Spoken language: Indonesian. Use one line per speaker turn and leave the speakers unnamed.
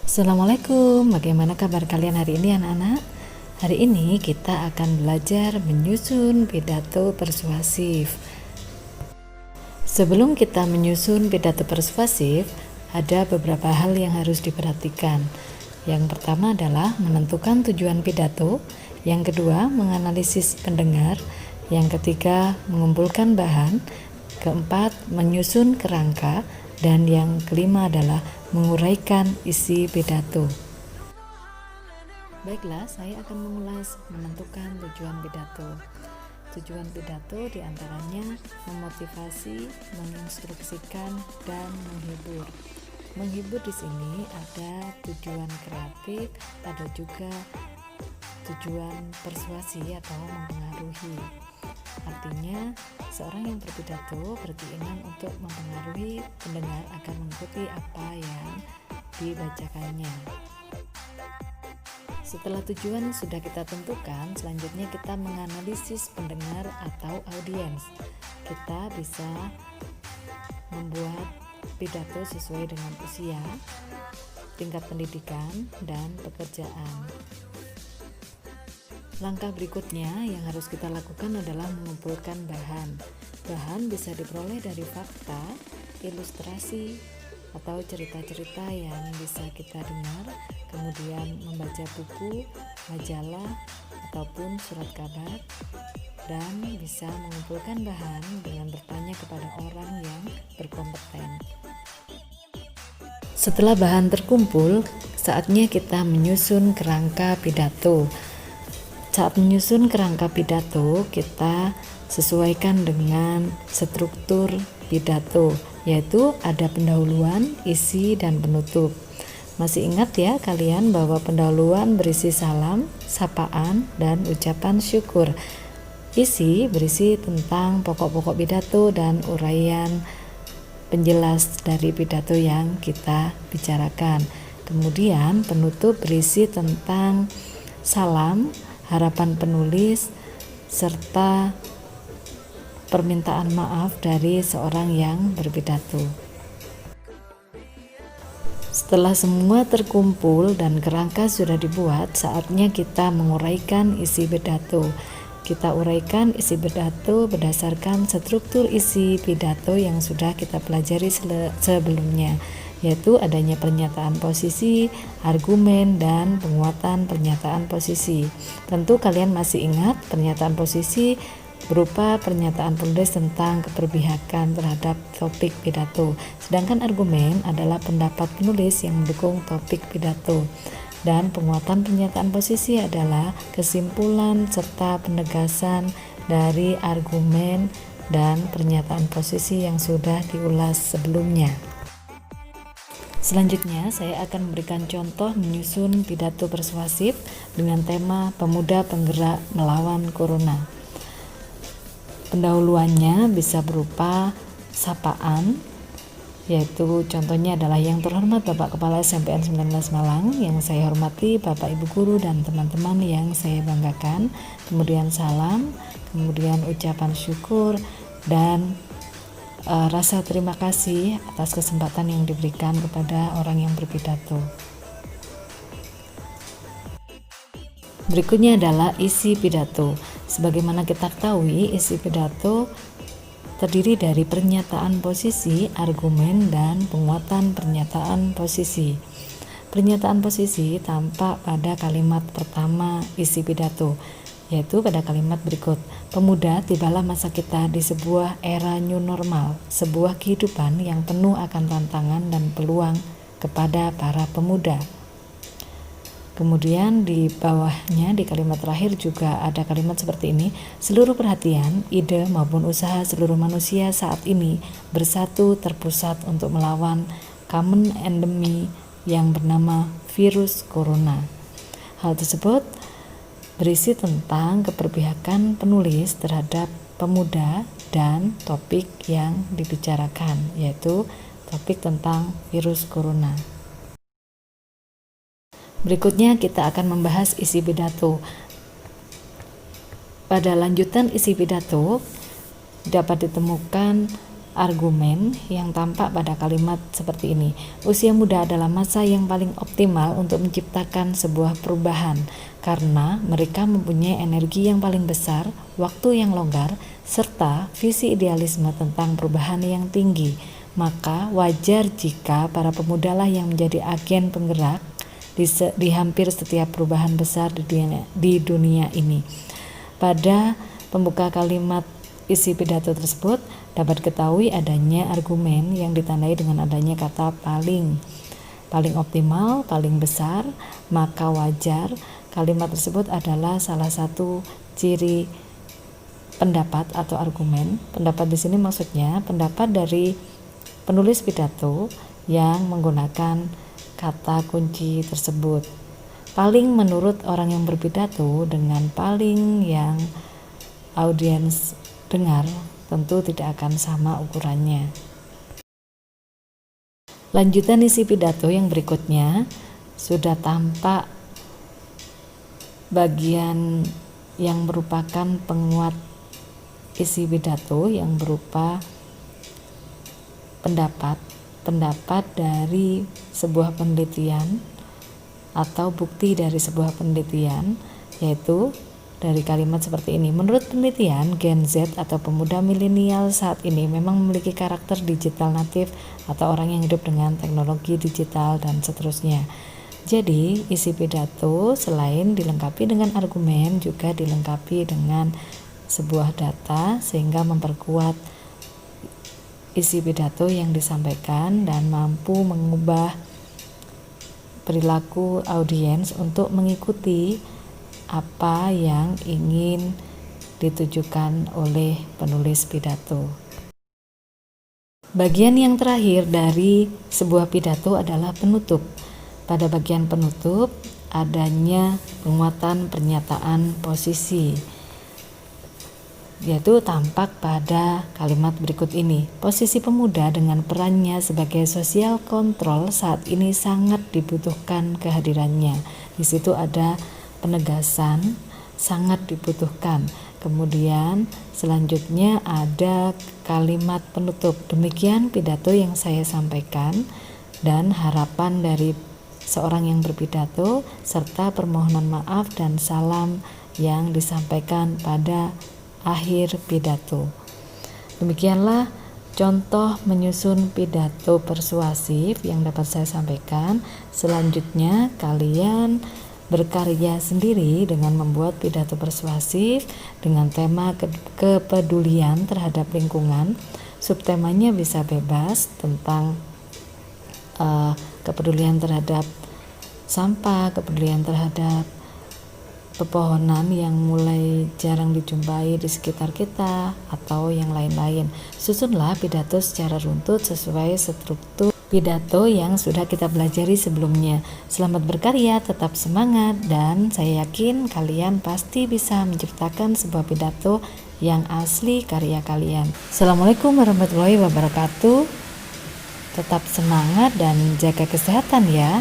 Assalamualaikum, bagaimana kabar kalian hari ini anak-anak? Hari ini kita akan belajar menyusun pidato persuasif. Sebelum kita menyusun pidato persuasif, ada beberapa hal yang harus diperhatikan. Yang pertama adalah menentukan tujuan pidato, yang kedua menganalisis pendengar, yang ketiga mengumpulkan bahan, keempat menyusun kerangka, dan yang kelima adalah menguraikan isi pidato. Baiklah, saya akan mengulas menentukan tujuan pidato. Tujuan pidato diantaranya memotivasi, menginstruksikan, dan menghibur. Menghibur di sini ada tujuan kreatif, ada juga tujuan persuasi atau mempengaruhi. Artinya, seorang yang berpidato berkeinginan untuk mempengaruhi pendengar agar mengikuti apa yang dibacakannya. Setelah tujuan sudah kita tentukan, selanjutnya kita menganalisis pendengar atau audiens. Kita bisa membuat pidato sesuai dengan usia, tingkat pendidikan, dan pekerjaan. Langkah berikutnya yang harus kita lakukan adalah mengumpulkan bahan. Bahan bisa diperoleh dari fakta, ilustrasi, atau cerita-cerita yang bisa kita dengar, kemudian membaca buku, majalah, ataupun surat kabar, dan bisa mengumpulkan bahan dengan bertanya kepada orang yang berkompeten. Setelah bahan terkumpul, saatnya kita menyusun kerangka pidato. Saat menyusun kerangka pidato, kita sesuaikan dengan struktur pidato, yaitu ada pendahuluan, isi, dan penutup. Masih ingat ya kalian bahwa pendahuluan berisi salam, sapaan, dan ucapan syukur. Isi berisi tentang pokok-pokok pidato dan uraian penjelas dari pidato yang kita bicarakan. Kemudian penutup berisi tentang salam, harapan penulis, serta permintaan maaf dari seorang yang berpidato. Setelah semua terkumpul dan kerangka sudah dibuat, saatnya kita menguraikan isi pidato. Kita uraikan isi pidato berdasarkan struktur isi pidato yang sudah kita pelajari sebelumnya, yaitu adanya pernyataan posisi, argumen, dan penguatan pernyataan posisi. Tentu kalian masih ingat pernyataan posisi berupa pernyataan penulis tentang keberpihakan terhadap topik pidato, sedangkan argumen adalah pendapat penulis yang mendukung topik pidato. Dan penguatan pernyataan posisi adalah kesimpulan serta penegasan dari argumen dan pernyataan posisi yang sudah diulas sebelumnya. Selanjutnya, saya akan memberikan contoh menyusun pidato persuasif dengan tema Pemuda Penggerak Melawan Corona. Pendahuluannya bisa berupa sapaan, yaitu contohnya adalah yang terhormat Bapak Kepala SMPN 19 Malang, yang saya hormati Bapak Ibu Guru dan teman-teman yang saya banggakan, kemudian salam, kemudian ucapan syukur, dan rasa terima kasih atas kesempatan yang diberikan kepada orang yang berpidato. Berikutnya adalah isi pidato. Sebagaimana kita ketahui, isi pidato terdiri dari pernyataan posisi, argumen, dan penguatan pernyataan posisi. Pernyataan posisi tampak pada kalimat pertama isi pidato, yaitu pada kalimat berikut: pemuda, tibalah masa kita di sebuah era new normal, sebuah kehidupan yang penuh akan tantangan dan peluang kepada para pemuda. Kemudian di bawahnya di kalimat terakhir juga ada kalimat seperti ini: seluruh perhatian, ide maupun usaha seluruh manusia saat ini bersatu terpusat untuk melawan common enemy yang bernama virus corona. Hal tersebut berisi tentang keberpihakan penulis terhadap pemuda dan topik yang dibicarakan, yaitu topik tentang virus corona. Berikutnya kita akan membahas isi pidato. Pada lanjutan isi pidato dapat ditemukan argumen yang tampak pada kalimat seperti ini. Usia muda adalah masa yang paling optimal untuk menciptakan sebuah perubahan karena mereka mempunyai energi yang paling besar, waktu yang longgar, serta visi idealisme tentang perubahan yang tinggi. Maka wajar jika para pemudalah yang menjadi agen penggerak di hampir setiap perubahan besar di dunia ini. Pada pembuka kalimat isi pidato tersebut dapat ketahui adanya argumen yang ditandai dengan adanya kata paling optimal, paling besar, maka wajar. Kalimat tersebut adalah salah satu ciri pendapat atau argumen. Pendapat di sini maksudnya pendapat dari penulis pidato yang menggunakan kata kunci tersebut. Paling menurut orang yang berpidato dengan paling yang audiens dengar tentu tidak akan sama ukurannya. Lanjutan isi pidato yang berikutnya sudah tampak bagian yang merupakan penguat isi pidato yang berupa pendapat dari sebuah penelitian atau bukti dari sebuah penelitian, yaitu dari kalimat seperti ini. Menurut penelitian, Gen Z atau pemuda milenial saat ini memang memiliki karakter digital natif atau orang yang hidup dengan teknologi digital dan seterusnya. Jadi, isi pidato selain dilengkapi dengan argumen juga dilengkapi dengan sebuah data sehingga memperkuat isi pidato yang disampaikan dan mampu mengubah perilaku audiens untuk mengikuti apa yang ingin ditujukan oleh penulis pidato. Bagian yang terakhir dari sebuah pidato adalah penutup. Pada bagian penutup adanya penguatan pernyataan posisi, yaitu tampak pada kalimat berikut ini. Posisi pemuda dengan perannya sebagai sosial kontrol saat ini sangat dibutuhkan kehadirannya. Di situ ada penegasan sangat dibutuhkan. Kemudian selanjutnya ada kalimat penutup. Demikian pidato yang saya sampaikan dan harapan dari seorang yang berpidato serta permohonan maaf dan salam yang disampaikan pada akhir pidato. Demikianlah contoh menyusun pidato persuasif yang dapat saya sampaikan. Selanjutnya kalian berkarya sendiri dengan membuat pidato persuasif dengan tema kepedulian terhadap lingkungan. Subtemanya bisa bebas tentang kepedulian terhadap sampah, kepedulian terhadap pepohonan yang mulai jarang dijumpai di sekitar kita, atau yang lain-lain. Susunlah pidato secara runtut sesuai struktur pidato yang sudah kita pelajari sebelumnya. Selamat berkarya, tetap semangat, dan saya yakin kalian pasti bisa menciptakan sebuah pidato yang asli karya kalian. Assalamualaikum warahmatullahi wabarakatuh. Tetap semangat dan jaga kesehatan ya.